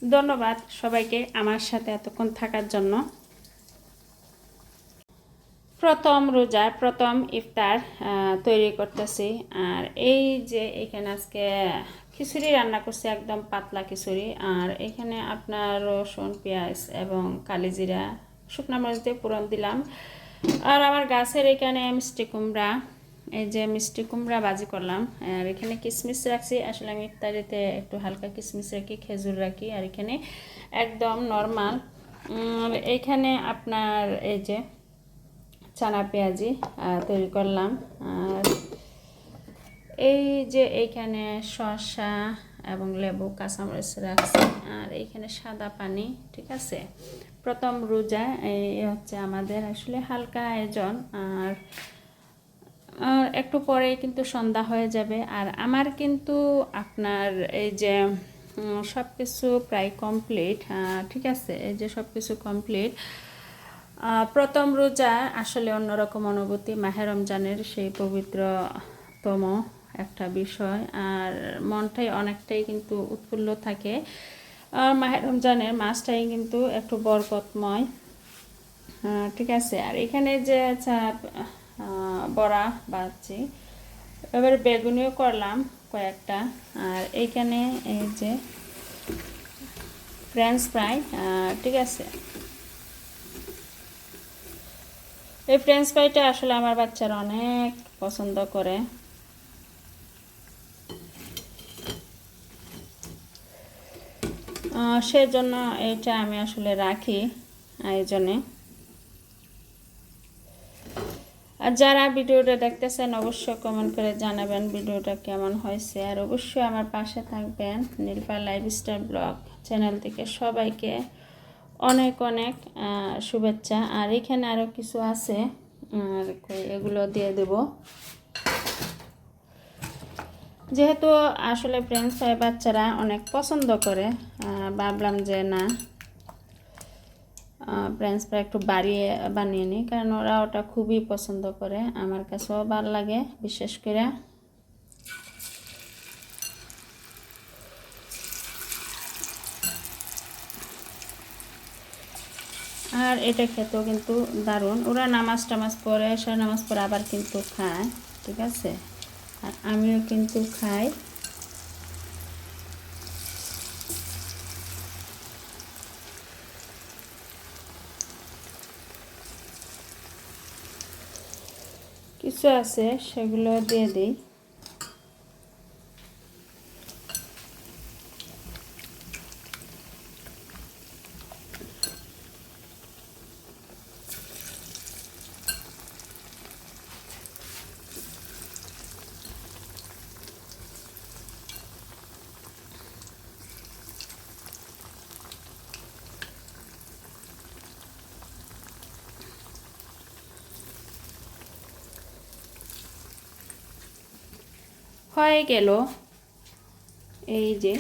ধন্যবাদ সবাইকে আমার সাথে এতক্ষণ থাকার জন্য। প্রথম রোজার প্রথম ইফতার তৈরি করতেছি। আর এই যে এখানে আজকে খিচুড়ি রান্না করছি, একদম পাতলা খিচুড়ি। আর এখানে আপনার রসুন, পেঁয়াজ এবং কালিজিরা, শুকনো মরিচ দিয়ে ফোড়ন দিলাম। আর আমার গাছের এখানে মিষ্টি কুমড়া, এই যে মিষ্টি কুমড়া ভাজি করলাম। আর এখানে কিশমিশ রাখছি, আসলে আমি ইফতারিতে একটু হালকা কিশমিশ রাখি, খেজুর রাখি। আর এখানে একদম নর্মাল। এইখানে আপনার এই যে চানা পেঁয়াজি তৈরি করলাম। আর এই যে এইখানে শসা এবং লেবু কাঁচামরিচ রাখছি। আর এইখানে সাদা পানি, ঠিক আছে। প্রথম রোজা এই হচ্ছে আমাদের আসলে হালকা আয়োজন। আর একটু পরে কিন্তু সন্ধ্যা হয়ে যাবে। আর আমার কিন্তু আপনার এই যে সব কিছু প্রায় কমপ্লিট, ঠিক আছে। এই যে সব কিছু কমপ্লিট। প্রথম রোজা আসলে অন্যরকম অনুভূতি, মাহে রমজানের সেই পবিত্রতম একটা বিষয়। আর মনটাই অনেকটাই কিন্তু উৎফুল্ল থাকে। মাহে রমজানের মাসটাই কিন্তু একটু বরকতময়, ঠিক আছে। আর এখানে যে বড়া বাজছি, এবার বেগুনিও করলাম কয়েকটা। আর এইখানে এই যে ফ্রেঞ্চ ফ্রাই, ঠিক আছে। এই ফ্রেঞ্চ ফ্রাইটা আসলে আমার বাচ্চারা অনেক পছন্দ করে। সেজন্য এইটা আমি আসলে রাখি আয়োজনে। আর যারা ভিডিওটা দেখতেছেন অবশ্যই কমেন্ট করে জানাবেন ভিডিওটা কেমন হয়েছে। আর অবশ্যই আমার পাশে থাকবেন। নীলপা লাইফস্টাইল ব্লগ চ্যানেল থেকে সবাইকে অনেক অনেক শুভেচ্ছা। আর এখানে আরও কিছু আছে, আর এগুলো দিয়ে দেব। যেহেতু আসলে ফ্রেঞ্চ ফ্রাই বাচ্চারা অনেক পছন্দ করে, ভাবলাম যে না, ফ্রেঞ্চ ফ্রাই একটু বানিয়ে নিই, কারণ ওরা ওটা খুবই পছন্দ করে। আমার কাছেও ভালো লাগে বিশেষ করে। আর এটা খেতেও কিন্তু দারুণ। ওরা নামাজ টামাজ পড়ে, এশার নামাজ পড়ে আবার কিন্তু খায়, ঠিক আছে। আর আমিও কিন্তু খাই। কিছু আছে সেগুলো দিয়ে দিই। হয়ে গেল। এই যে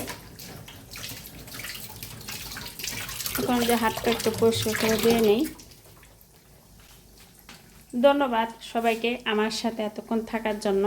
এখন যে হাতটা একটু পরিষ্কার করে দিয়ে নেই। ধন্যবাদ সবাইকে আমার সাথে এতক্ষণ থাকার জন্য।